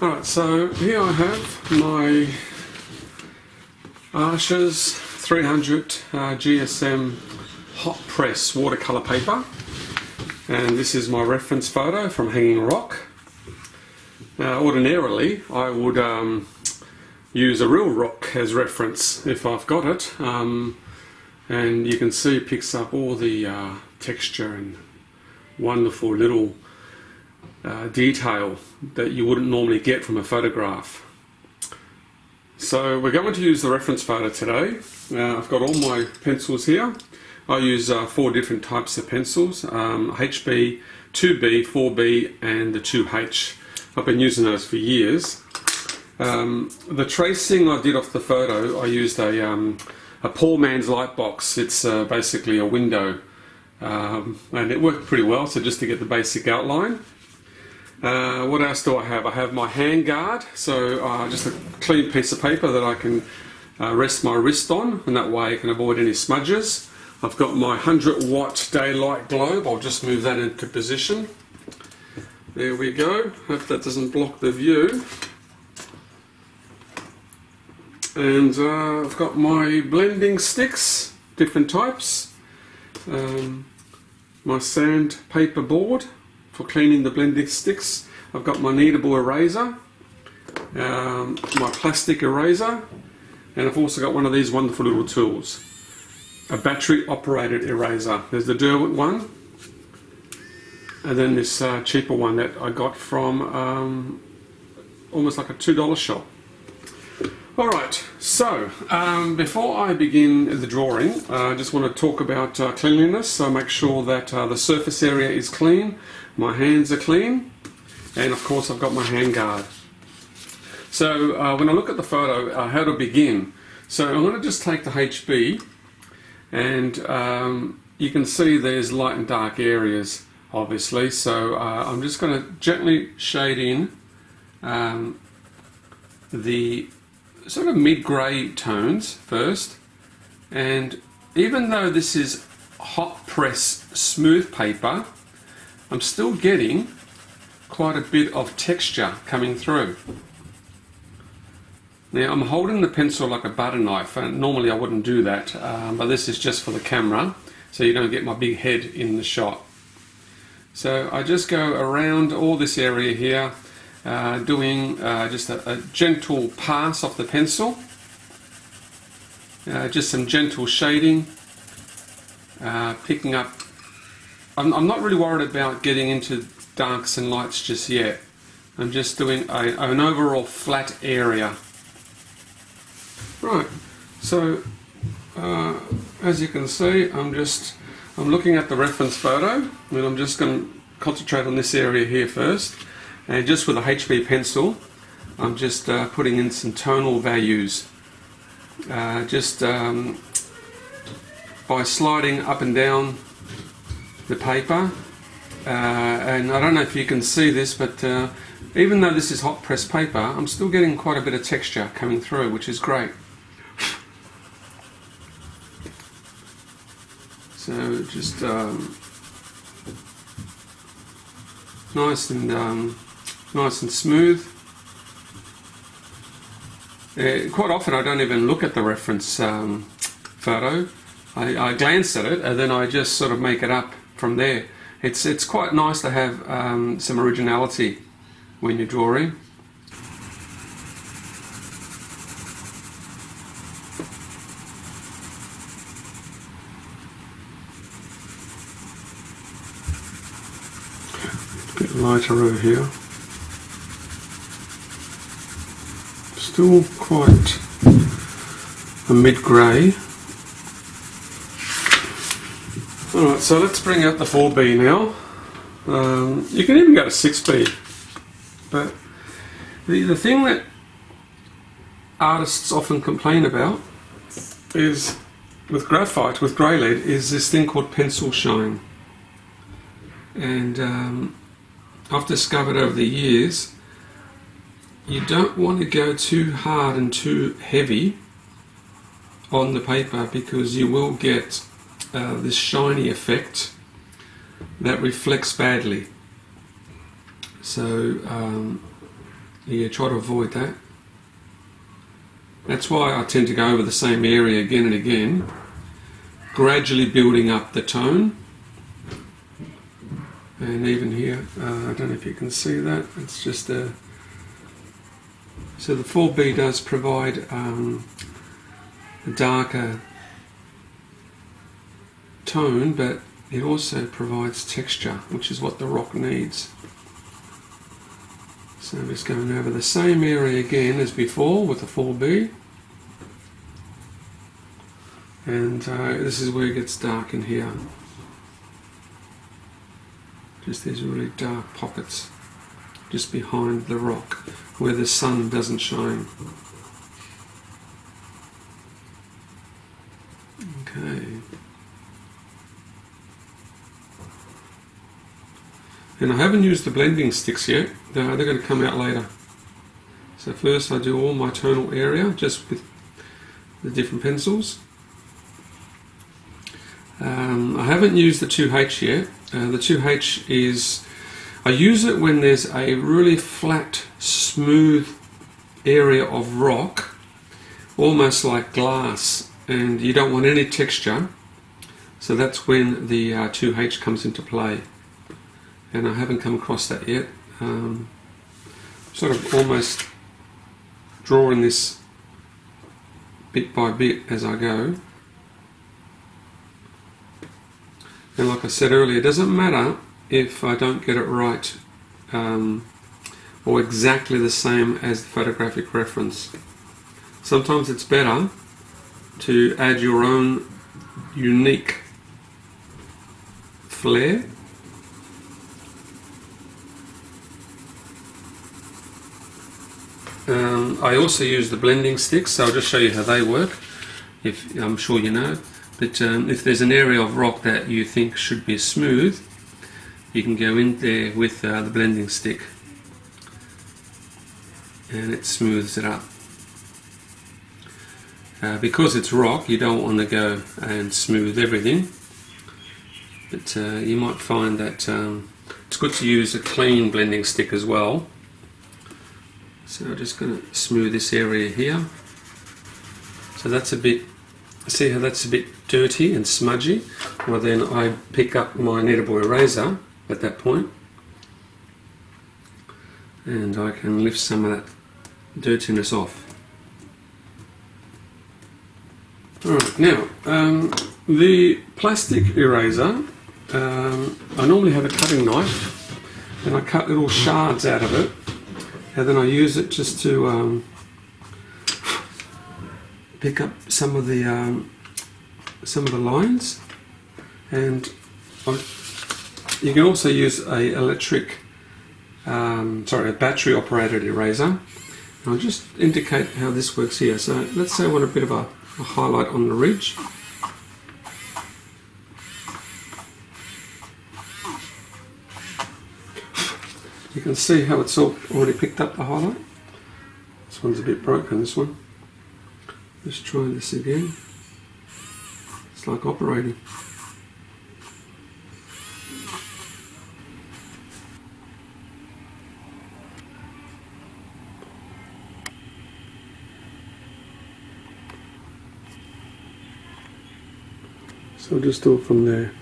Alright, so here I have my Arches 300 GSM hot press watercolour paper, and this is my reference photo from Hanging Rock. Now, ordinarily I would use a real rock as reference if I've got it, and you can see it picks up all the texture and wonderful little detail that you wouldn't normally get from a photograph. So we're going to use the reference photo today. I've got all my pencils here. I use 4 different types of pencils, HB, 2B, 4B and the 2H. I've been using those for years. The tracing I did off the photo, I used a poor man's light box. It's basically a window, and it worked pretty well, so just to get the basic outline. What else do I have? I have my hand guard, so just a clean piece of paper that I can rest my wrist on, and that way I can avoid any smudges. I've got my 100 watt daylight globe. I'll just move that into position. There we go. Hope that doesn't block the view. And I've got my blending sticks, different types. My sandpaper board for cleaning the blending sticks. I've got my kneadable eraser, my plastic eraser, and I've also got one of these wonderful little tools, a battery operated eraser. There's the Derwent one, and then this cheaper one that I got from almost like a $2 shop. Alright, so before I begin the drawing, I just want to talk about cleanliness. So make sure that the surface area is clean, my hands are clean, and of course I've got my hand guard. So when I look at the photo, how to begin. So I'm going to just take the HB, and you can see there's light and dark areas, obviously. So I'm just going to gently shade in the sort of mid-grey tones first, and even though this is hot press smooth paper, I'm still getting quite a bit of texture coming through. Now I'm holding the pencil like a butter knife, and normally I wouldn't do that, but this is just for the camera, so you don't get my big head in the shot. So I just go around all this area here, doing just a gentle pass off the pencil, just some gentle shading, picking up. I'm not really worried about getting into darks and lights just yet. I'm just doing an overall flat area. Right, so as you can see, I'm looking at the reference photo, and I'm just going to concentrate on this area here first. And just with a HB pencil, I'm just putting in some tonal values. Just by sliding up and down the paper. And I don't know if you can see this, but even though this is hot press paper, I'm still getting quite a bit of texture coming through, which is great. So just nice and smooth. Quite often I don't even look at the reference photo. I glance at it and then I just sort of make it up from there. It's quite nice to have some originality when you're drawing. A bit lighter over here. Still quite a mid-grey. Alright, so let's bring out the 4B now. You can even go to 6B. But the thing that artists often complain about is with graphite, with grey lead, is this thing called pencil shine. And I've discovered over the years, you don't want to go too hard and too heavy on the paper, because you will get this shiny effect that reflects badly. So Yeah, try to avoid that. That's why I tend to go over the same area again and again, gradually building up the tone. And even here, I don't know if you can see that, it's just a... So the 4B does provide a darker tone, but it also provides texture, which is what the rock needs. So I'm just going over the same area again as before with the 4B. And this is where it gets dark in here. Just these really dark pockets just behind the rock where the sun doesn't shine. Okay. And I haven't used the blending sticks yet. They're going to come out later. So first I do all my tonal area just with the different pencils. I haven't used the 2H yet. The 2H is, I use it when there's a really flat, smooth area of rock, almost like glass, and you don't want any texture. So that's when the 2H comes into play. And I haven't come across that yet. Sort of almost drawing this bit by bit as I go. And like I said earlier, it doesn't matter if I don't get it right or exactly the same as the photographic reference. Sometimes it's better to add your own unique flair. I also use the blending sticks, so I'll just show you how they work. If I'm sure you know, but if there's an area of rock that you think should be smooth, you can go in there with the blending stick, and it smooths it up. Because it's rock, you don't want to go and smooth everything, but you might find that it's good to use a clean blending stick as well. So I'm just going to smooth this area here. So that's a bit, see how that's a bit dirty and smudgy? Well, then I pick up my kneadable eraser at that point, and I can lift some of that dirtiness off. Alright, now the plastic eraser, I normally have a cutting knife and I cut little shards out of it, and then I use it just to pick up some of the lines. And you can also use a battery operated eraser. And I'll just indicate how this works here. So let's say I want a bit of a highlight on the ridge. You can see how it's already picked up the highlight. This one's a bit broken, this one. Let's try this again. It's like operating. So I'll just do it from there.